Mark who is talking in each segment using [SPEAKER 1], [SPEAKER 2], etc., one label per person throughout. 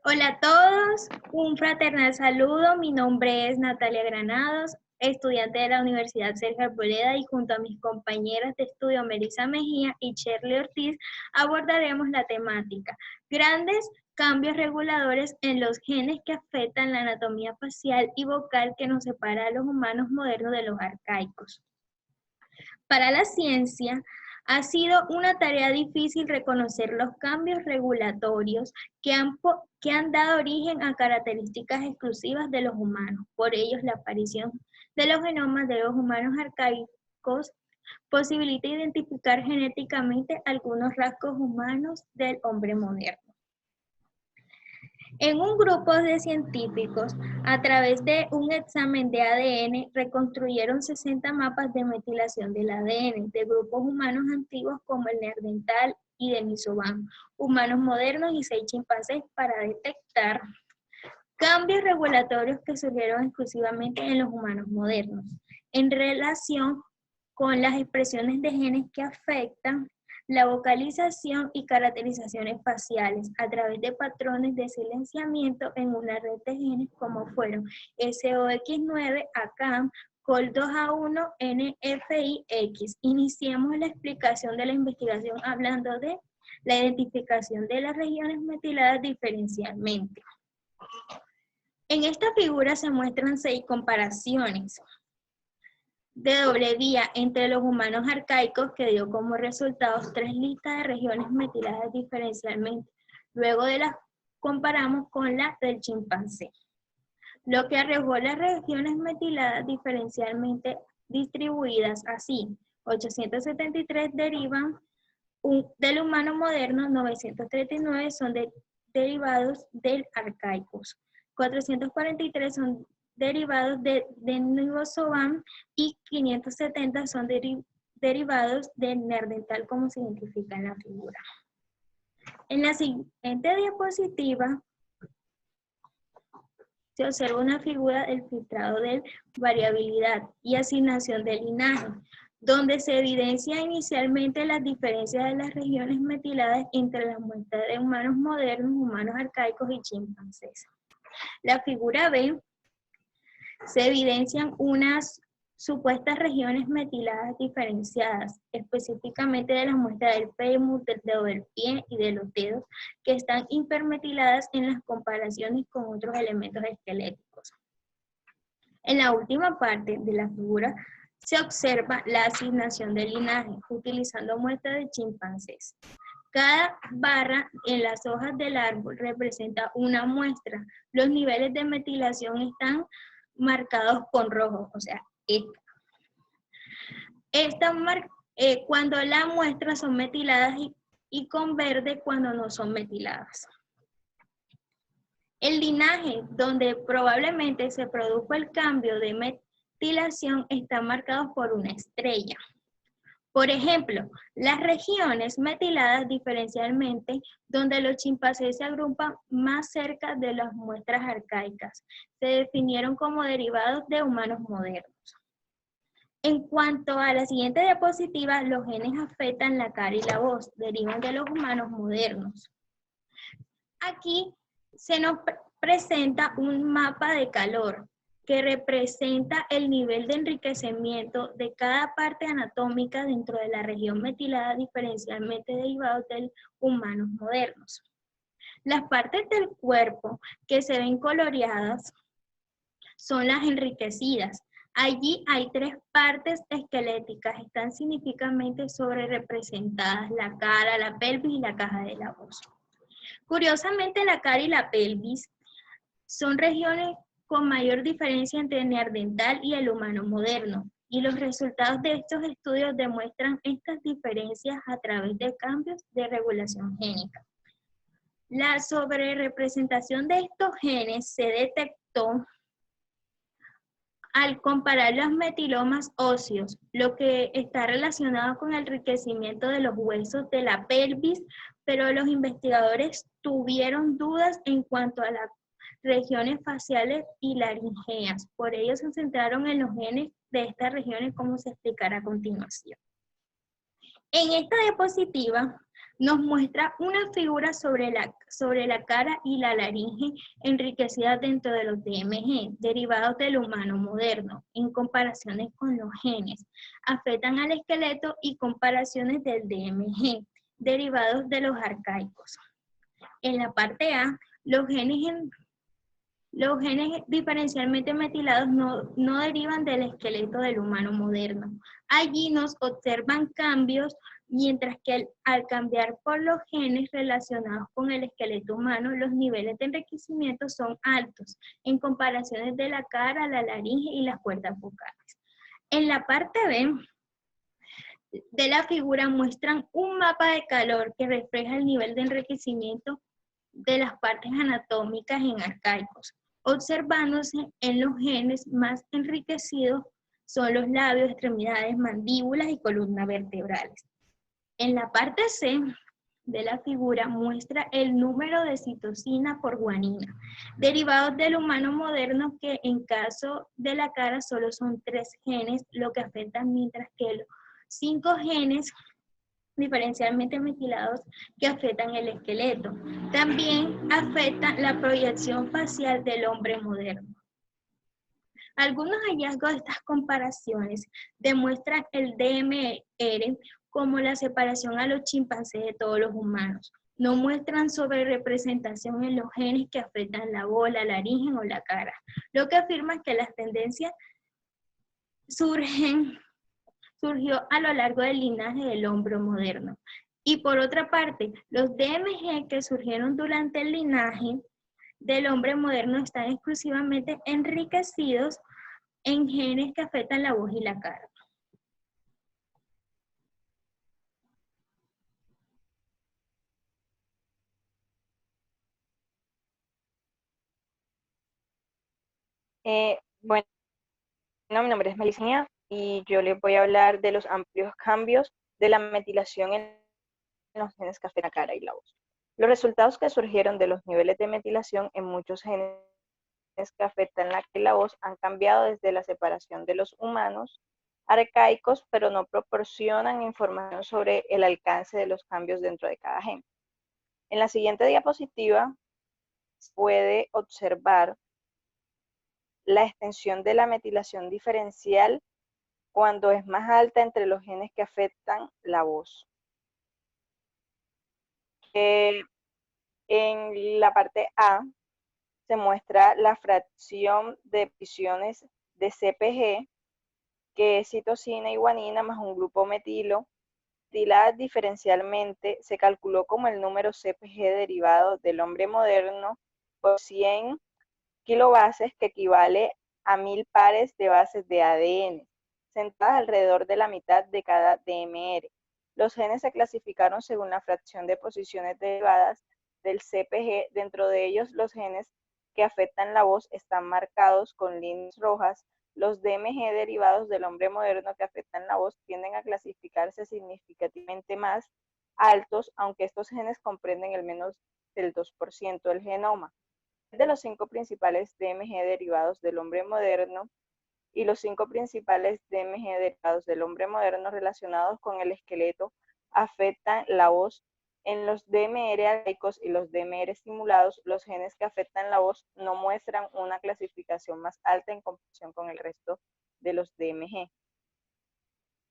[SPEAKER 1] Hola a todos, un fraternal saludo. Mi nombre es Natalia Granados, estudiante de la Universidad Sergio Arboleda, y junto a mis compañeras de estudio Melissa Mejía y Shirley Ortiz abordaremos la temática: grandes cambios reguladores en los genes que afectan la anatomía facial y vocal que nos separa a los humanos modernos de los arcaicos. Para la ciencia, ha sido una tarea difícil reconocer los cambios regulatorios que han dado origen a características exclusivas de los humanos. Por ello, la aparición de los genomas de los humanos arcaicos posibilita identificar genéticamente algunos rasgos humanos del hombre moderno. En un grupo de científicos, a través de un examen de ADN, reconstruyeron 60 mapas de metilación del ADN de grupos humanos antiguos como el neandertal y denisován, humanos modernos y 6 chimpancés para detectar cambios regulatorios que surgieron exclusivamente en los humanos modernos, en relación con las expresiones de genes que afectan la vocalización y caracterizaciones faciales a través de patrones de silenciamiento en una red de genes como fueron SOX9, ACAM, COL2A1, NFIX. Iniciamos la explicación de la investigación hablando de la identificación de las regiones metiladas diferencialmente. En esta figura se muestran 6 comparaciones de doble vía entre los humanos arcaicos, que dio como resultados 3 listas de regiones metiladas diferencialmente. Luego de las comparamos con la del chimpancé, lo que arrojó las regiones metiladas diferencialmente distribuidas así: 873 derivan del humano moderno, 939 son derivados del arcaicos, 443 son derivados de denisován y 570 son derivados del neandertal, como se identifica en la figura. En la siguiente diapositiva se observa una figura del filtrado de variabilidad y asignación del linaje, donde se evidencia inicialmente las diferencias de las regiones metiladas entre las muestras de humanos modernos, humanos arcaicos y chimpancés. La figura B se evidencian unas supuestas regiones metiladas diferenciadas, específicamente de las muestras del fémur, del dedo del pie y de los dedos, que están hipermetiladas en las comparaciones con otros elementos esqueléticos. En la última parte de la figura se observa la asignación del linaje, utilizando muestras de chimpancés. Cada barra en las hojas del árbol representa una muestra. Los niveles de metilación están marcados con rojo, o sea, cuando las muestras son metiladas y con verde cuando no son metiladas. El linaje donde probablemente se produjo el cambio de metilación está marcado por una estrella. Por ejemplo, las regiones metiladas diferencialmente, donde los chimpancés se agrupan más cerca de las muestras arcaicas, se definieron como derivados de humanos modernos. En cuanto a la siguiente diapositiva, los genes afectan la cara y la voz, derivan de los humanos modernos. Aquí se nos presenta un mapa de calor que representa el nivel de enriquecimiento de cada parte anatómica dentro de la región metilada diferencialmente derivados de humanos modernos. Las partes del cuerpo que se ven coloreadas son las enriquecidas. Allí hay 3 partes esqueléticas, están significativamente sobre representadas: la cara, la pelvis y la caja de la voz. Curiosamente, la cara y la pelvis son regiones con mayor diferencia entre el neandertal y el humano moderno, y los resultados de estos estudios demuestran estas diferencias a través de cambios de regulación génica. La sobrerepresentación de estos genes se detectó al comparar los metilomas óseos, lo que está relacionado con el enriquecimiento de los huesos de la pelvis, pero los investigadores tuvieron dudas en cuanto a las regiones faciales y laringeas. Por ello se centraron en los genes de estas regiones, como se explicará a continuación. En esta diapositiva Nos muestra una figura sobre la cara y la laringe enriquecidas dentro de los DMG, derivados del humano moderno, en comparaciones con los genes. Afectan al esqueleto y comparaciones del DMG, derivados de los arcaicos. En la parte A, los genes diferencialmente metilados no derivan del esqueleto del humano moderno. Allí nos observan cambios, mientras que al cambiar por los genes relacionados con el esqueleto humano, los niveles de enriquecimiento son altos en comparaciones de la cara, la laringe y las cuerdas vocales. En la parte B de la figura muestran un mapa de calor que refleja el nivel de enriquecimiento de las partes anatómicas en arcaicos, observándose en los genes más enriquecidos son los labios, extremidades, mandíbulas y columnas vertebrales. En la parte C de la figura muestra el número de citosina por guanina, derivados del humano moderno, que en caso de la cara solo son 3 genes lo que afectan, mientras que los 5 genes diferencialmente metilados que afectan el esqueleto. También afecta la proyección facial del hombre moderno. Algunos hallazgos de estas comparaciones demuestran el DMR como la separación a los chimpancés de todos los humanos. No muestran sobrerepresentación en los genes que afectan la voz, la laringe o la cara, lo que afirma que las tendencias surgió a lo largo del linaje del hombre moderno. Y por otra parte, los DMG que surgieron durante el linaje del hombre moderno están exclusivamente enriquecidos en genes que afectan la voz y la cara.
[SPEAKER 2] Bueno, mi nombre es Melissa y yo les voy a hablar de los amplios cambios de la metilación en los genes que afectan la cara y la voz. Los resultados que surgieron de los niveles de metilación en muchos genes que afectan la cara y la voz han cambiado desde la separación de los humanos arcaicos, pero no proporcionan información sobre el alcance de los cambios dentro de cada gen. En la siguiente diapositiva se puede observar la extensión de la metilación diferencial cuando es más alta entre los genes que afectan la voz. En la parte A se muestra la fracción de posiciones de CPG, que es citosina y guanina más un grupo metilo, metiladas diferencialmente. Se calculó como el número CPG derivado del hombre moderno por 100 kilobases, que equivale a 1000 pares de bases de ADN, sentadas alrededor de la mitad de cada DMR. Los genes se clasificaron según la fracción de posiciones derivadas del CPG. Dentro de ellos, los genes que afectan la voz están marcados con líneas rojas. Los DMG derivados del hombre moderno que afectan la voz tienden a clasificarse significativamente más altos, aunque estos genes comprenden el menos del 2% del genoma. De los 5 principales DMG derivados del hombre moderno y los 5 principales DMG derivados del hombre moderno relacionados con el esqueleto afectan la voz. En los DMR arcaicos y los DMR estimulados, los genes que afectan la voz no muestran una clasificación más alta en comparación con el resto de los DMG.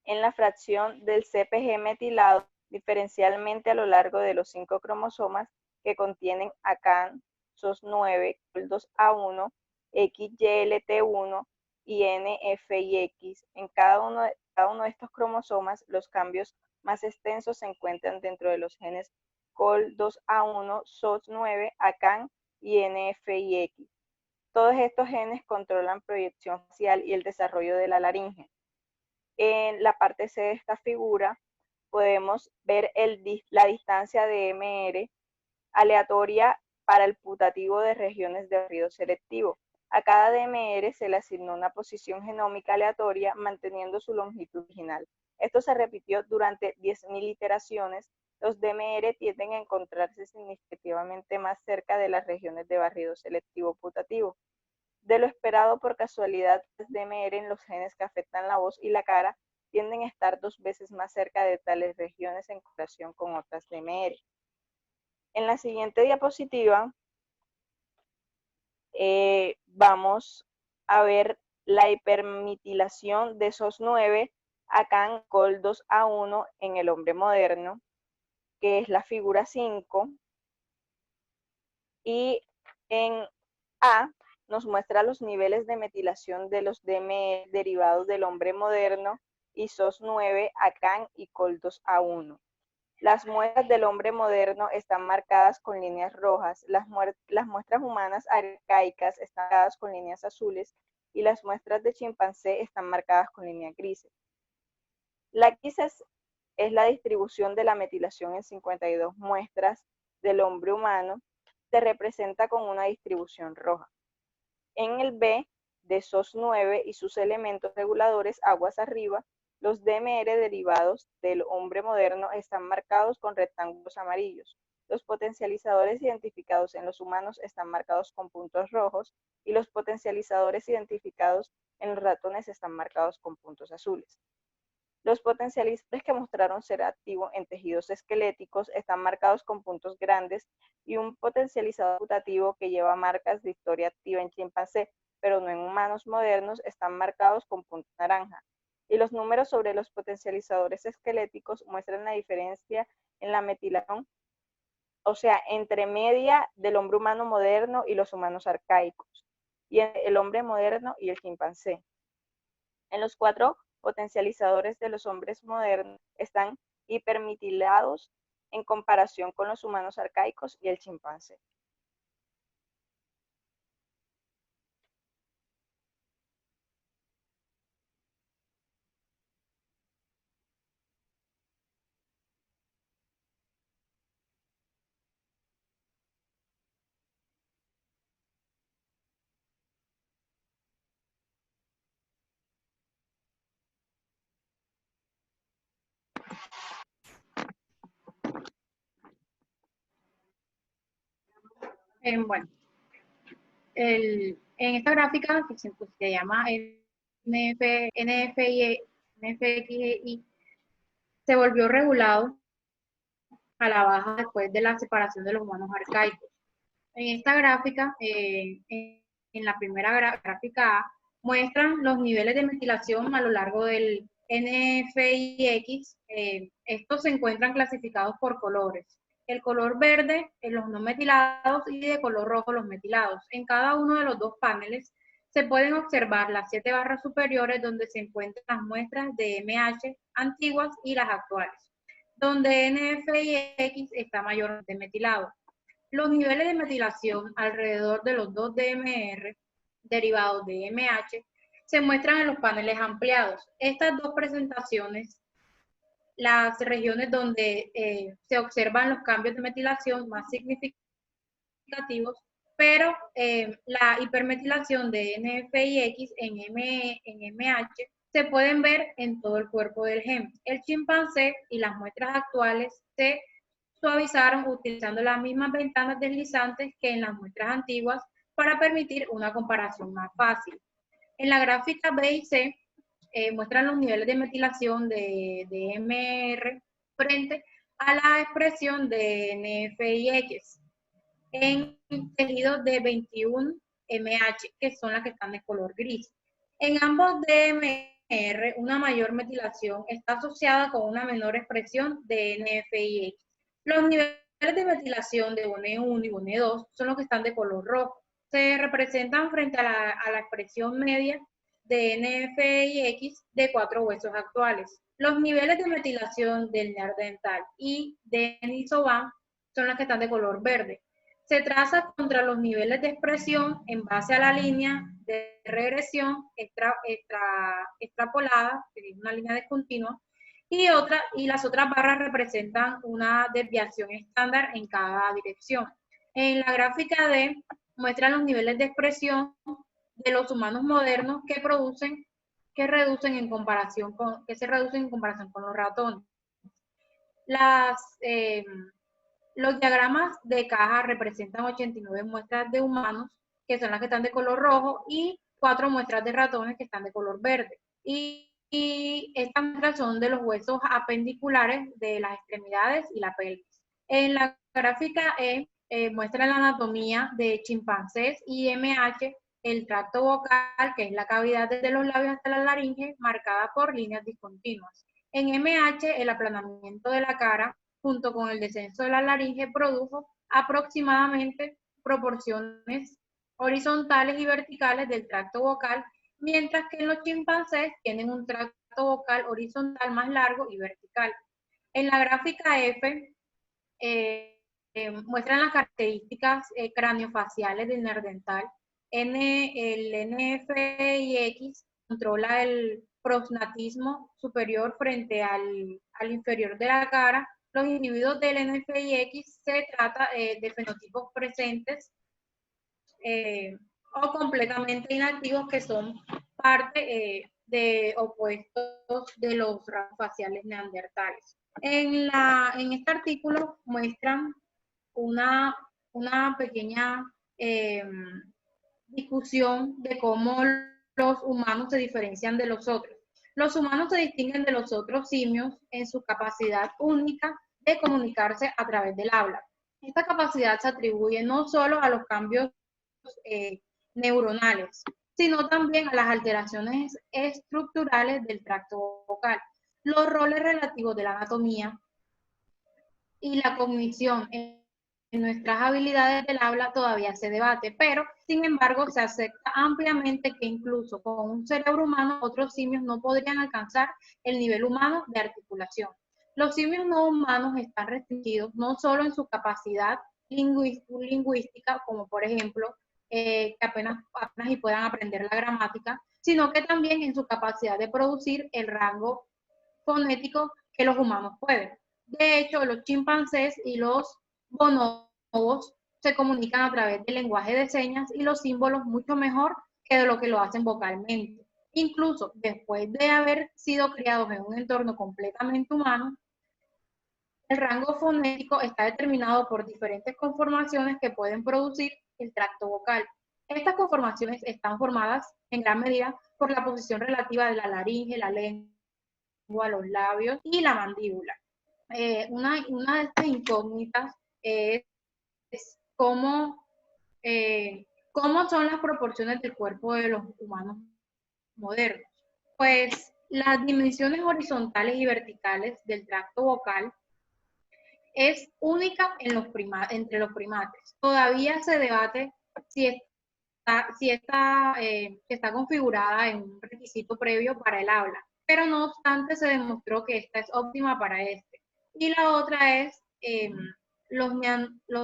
[SPEAKER 2] En la fracción del CPG metilado, diferencialmente a lo largo de los 5 cromosomas que contienen ACAN, SOS9, COL2A1, XYLT1 y NFIX. En cada uno de estos cromosomas, los cambios más extensos se encuentran dentro de los genes COL2A1, SOS9, ACAN y NFIX. Todos estos genes controlan proyección facial y el desarrollo de la laringe. En la parte C de esta figura podemos ver la distancia de MR aleatoria para el putativo de regiones de barrido selectivo. A cada DMR se le asignó una posición genómica aleatoria manteniendo su longitud original. Esto se repitió durante 10.000 iteraciones. Los DMR tienden a encontrarse significativamente más cerca de las regiones de barrido selectivo putativo. De lo esperado por casualidad, los DMR en los genes que afectan la voz y la cara tienden a estar 2 veces más cerca de tales regiones en comparación con otras DMR. En la siguiente diapositiva vamos a ver la hipermetilación de SOS9 acá en COL2A1 en el hombre moderno, que es la figura 5, y en A nos muestra los niveles de metilación de los DMR derivados del hombre moderno y SOS9 ACAN y COL2A1. Las muestras del hombre moderno están marcadas con líneas rojas, las muestras humanas arcaicas están marcadas con líneas azules y las muestras de chimpancé están marcadas con líneas grises. La gris es la distribución de la metilación en 52 muestras del hombre humano, se representa con una distribución roja. En el B de SOS9 y sus elementos reguladores aguas arriba, los DMR derivados del hombre moderno están marcados con rectángulos amarillos. Los potencializadores identificados en los humanos están marcados con puntos rojos y los potencializadores identificados en los ratones están marcados con puntos azules. Los potencializadores que mostraron ser activos en tejidos esqueléticos están marcados con puntos grandes y un potencializador putativo que lleva marcas de historia activa en chimpancé, pero no en humanos modernos, están marcados con puntos naranja. Y los números sobre los potencializadores esqueléticos muestran la diferencia en la metilación, o sea, entre media del hombre humano moderno y los humanos arcaicos, y el hombre moderno y el chimpancé. En los 4 potencializadores de los hombres modernos están hipermetilados en comparación con los humanos arcaicos y el chimpancé.
[SPEAKER 3] Bueno, en esta gráfica que se llama NFXI, se volvió regulado a la baja después de la separación de los humanos arcaicos. En esta gráfica, en la primera gráfica A, muestran los niveles de metilación a lo largo del NFIX. Estos se encuentran clasificados por colores. El color verde en los no metilados y de color rojo los metilados. En cada uno de los dos paneles se pueden observar las 7 barras superiores donde se encuentran las muestras de MH antiguas y las actuales, donde NFIX está mayormente metilado. Los niveles de metilación alrededor de los 2 DMR derivados de MH se muestran en los paneles ampliados. Estas dos presentaciones, las regiones donde se observan los cambios de metilación más significativos, pero la hipermetilación de NFIX en MH se pueden ver en todo el cuerpo del gen. El chimpancé y las muestras actuales se suavizaron utilizando las mismas ventanas deslizantes que en las muestras antiguas para permitir una comparación más fácil. En la gráfica B y C muestran los niveles de metilación de MR frente a la expresión de NFIX en tejidos de 21 MH, que son las que están de color gris. En ambos DMR, una mayor metilación está asociada con una menor expresión de NFIX. Los niveles de metilación de UNE1 y UNE2 son los que están de color rojo. Se representan frente a la expresión media de NFIX de 4 huesos actuales. Los niveles de metilación del neandertal y de Denisovan son los que están de color verde. Se traza contra los niveles de expresión en base a la línea de regresión extrapolada, que es una línea discontinua, y las otras barras representan una desviación estándar en cada dirección. En la gráfica D muestran los niveles de expresión de los humanos modernos que se reducen en comparación con los ratones. Los diagramas de caja representan 89 muestras de humanos, que son las que están de color rojo, y 4 muestras de ratones que están de color verde. Y y estas muestras son de los huesos apendiculares de las extremidades y la pelvis. En la gráfica E muestra la anatomía de chimpancés y MH, el tracto vocal, que es la cavidad desde los labios hasta la laringe, marcada por líneas discontinuas. En MH, el aplanamiento de la cara, junto con el descenso de la laringe, produjo aproximadamente proporciones horizontales y verticales del tracto vocal, mientras que en los chimpancés tienen un tracto vocal horizontal más largo y vertical. En la gráfica F muestran las características craniofaciales del neandertal. El NFIX controla el prosnatismo superior frente al inferior de la cara. Los individuos del NFIX se trata de fenotipos presentes o completamente inactivos que son parte de opuestos de los rasgos faciales neandertales. En este artículo muestran una pequeña discusión de cómo los humanos se diferencian de los otros. Los humanos se distinguen de los otros simios en su capacidad única de comunicarse a través del habla. Esta capacidad se atribuye no solo a los cambios neuronales, sino también a las alteraciones estructurales del tracto vocal. Los roles relativos de la anatomía y la cognición en nuestras habilidades del habla todavía se debate, pero sin embargo se acepta ampliamente que incluso con un cerebro humano otros simios no podrían alcanzar el nivel humano de articulación. Los simios no humanos están restringidos no solo en su capacidad lingüística, como por ejemplo que apenas y puedan aprender la gramática, sino que también en su capacidad de producir el rango fonético que los humanos pueden. De hecho, los chimpancés y los bonobos se comunican a través del lenguaje de señas y los símbolos mucho mejor que de lo que lo hacen vocalmente. Incluso después de haber sido criados en un entorno completamente humano, el rango fonético está determinado por diferentes conformaciones que pueden producir el tracto vocal. Estas conformaciones están formadas en gran medida por la posición relativa de la laringe, la lengua, los labios y la mandíbula. Una de estas incógnitas es cómo son las proporciones del cuerpo de los humanos modernos. Pues las dimensiones horizontales y verticales del tracto vocal es única entre los primates. Todavía se debate si está configurada en un requisito previo para el habla, pero no obstante se demostró que esta es óptima para este. Y la otra es los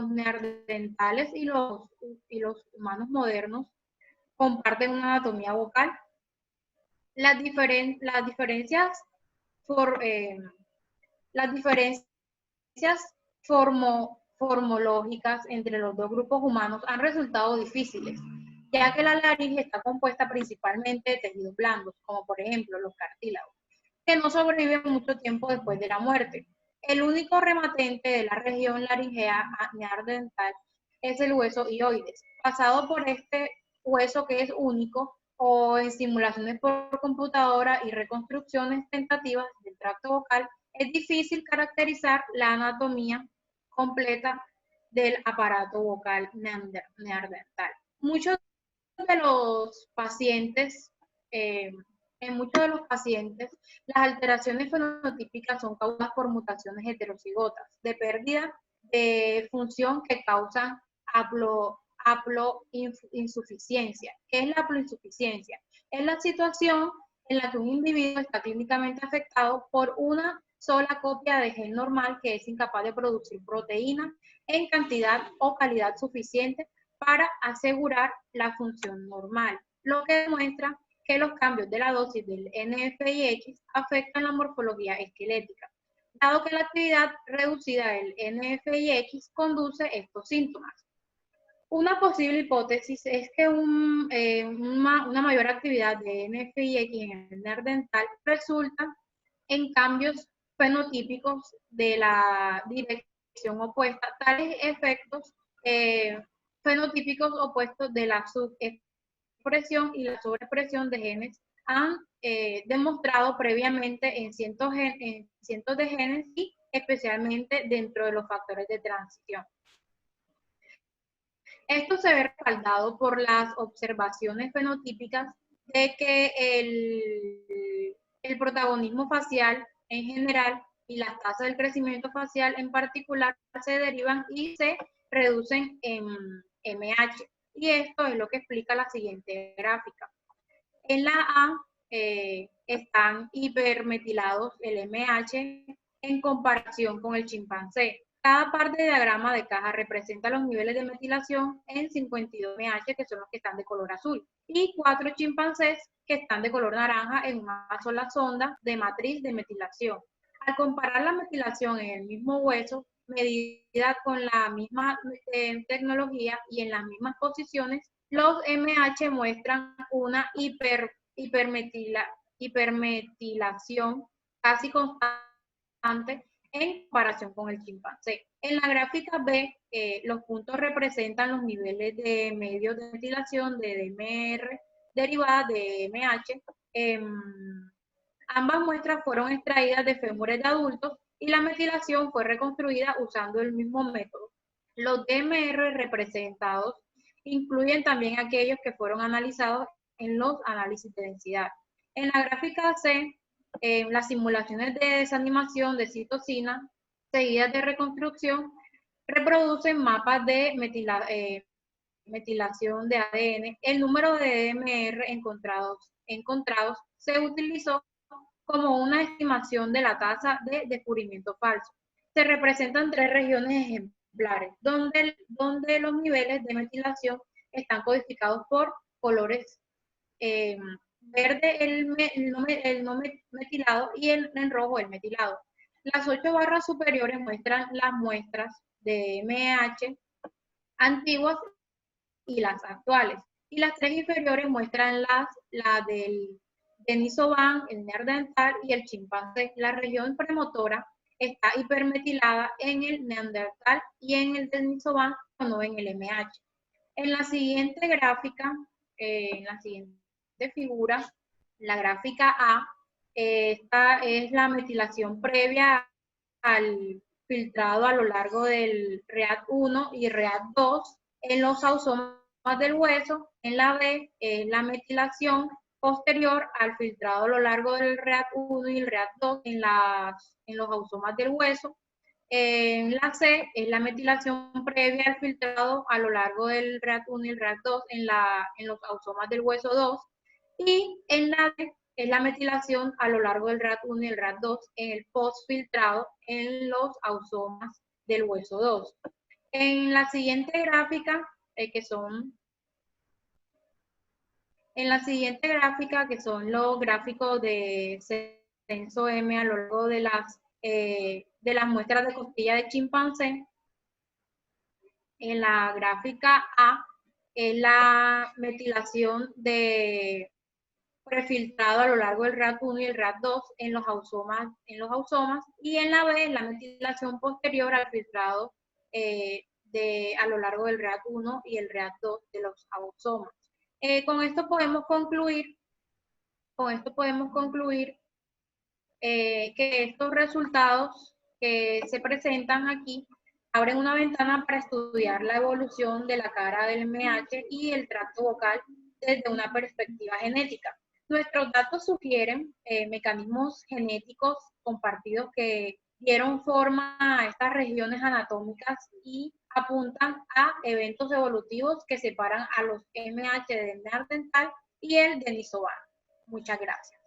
[SPEAKER 3] neandertales y los humanos modernos comparten una anatomía vocal. Las diferencias formológicas entre los dos grupos humanos han resultado difíciles, ya que la laringe está compuesta principalmente de tejidos blandos, como por ejemplo los cartílagos, que no sobreviven mucho tiempo después de la muerte. El único remanente de la región laringea neandertal es el hueso hioides. Pasado por este hueso que es único, o en simulaciones por computadora y reconstrucciones tentativas del tracto vocal, es difícil caracterizar la anatomía completa del aparato vocal neandertal. Muchos de los pacientes, en muchos de los pacientes, las alteraciones fenotípicas son causadas por mutaciones heterocigotas de pérdida de función que causan haploinsuficiencia. ¿Qué es la haploinsuficiencia? Es la situación en la que un individuo está clínicamente afectado por una sola copia de gen normal que es incapaz de producir proteína en cantidad o calidad suficiente para asegurar la función normal, lo que demuestra que los cambios de la dosis del NFIX afectan la morfología esquelética, dado que la actividad reducida del NFIX conduce a estos síntomas. Una posible hipótesis es que una mayor actividad de NFIX en el neandertal resulta en cambios fenotípicos de la dirección opuesta, tales efectos fenotípicos opuestos de la subexpresión y la sobreexpresión de genes han demostrado previamente en cientos de genes y especialmente dentro de los factores de transición. Esto se ve respaldado por las observaciones fenotípicas de que el protagonismo facial en general y las tasas del crecimiento facial en particular se derivan y se reducen en MH. Y esto es lo que explica la siguiente gráfica. En la A están hipermetilados el MH en comparación con el chimpancé. Cada parte del diagrama de caja representa los niveles de metilación en 52 MH, que son los que están de color azul, y 4 chimpancés que están de color naranja en una sola sonda de matriz de metilación. Al comparar la metilación en el mismo hueso, medida con la misma tecnología y en las mismas posiciones, los MH muestran una hipermetilación casi constante en comparación con el chimpancé. En la gráfica B, los puntos representan los niveles de medios de metilación de DMR derivadas de MH. Ambas muestras fueron extraídas de fémures de adultos y la metilación fue reconstruida usando el mismo método. Los DMR representados incluyen también aquellos que fueron analizados en los análisis de densidad. En la gráfica C, las simulaciones de desanimación de citosina seguidas de reconstrucción reproducen mapas de metilación de ADN. El número de DMR encontrados se utilizó como una estimación de la tasa de descubrimiento falso. Se representan 3 regiones ejemplares, donde los niveles de metilación están codificados por colores verde el no metilado y en rojo el metilado. Las 8 barras superiores muestran las muestras de MH antiguas y las actuales. Y las 3 inferiores muestran la del Denisovan, el neandertal y el chimpancé. La región premotora está hipermetilada en el neandertal y en el Denisovan, o no en el MH. En la siguiente gráfica, en la siguiente figura, la gráfica A, esta es la metilación previa al filtrado a lo largo del READ1 y READ2 en los ausomas del hueso. En la B, la metilación posterior al filtrado a lo largo del READ1 y el READ2 en los ausomas del hueso. En la C es la metilación previa al filtrado a lo largo del READ1 y el READ2 en los ausomas del hueso 2. Y en la D es la metilación a lo largo del RAD1 y el RAD2 en el postfiltrado en los ausomas del hueso 2. En la siguiente gráfica, que son los gráficos de censo M a lo largo de las muestras de costilla de chimpancé, en la gráfica A es la metilación de prefiltrado a lo largo del RAD1 y el RAD2 en los ausomas, y en la B la metilación posterior al filtrado a lo largo del RAD1 y el RAD2 de los ausomas. Con esto podemos concluir que estos resultados que se presentan aquí abren una ventana para estudiar la evolución de la cara del MH y el tracto vocal desde una perspectiva genética. Nuestros datos sugieren mecanismos genéticos compartidos que dieron forma a estas regiones anatómicas y apuntan a eventos evolutivos que separan a los MH del neandertal y el denisovano. Muchas gracias.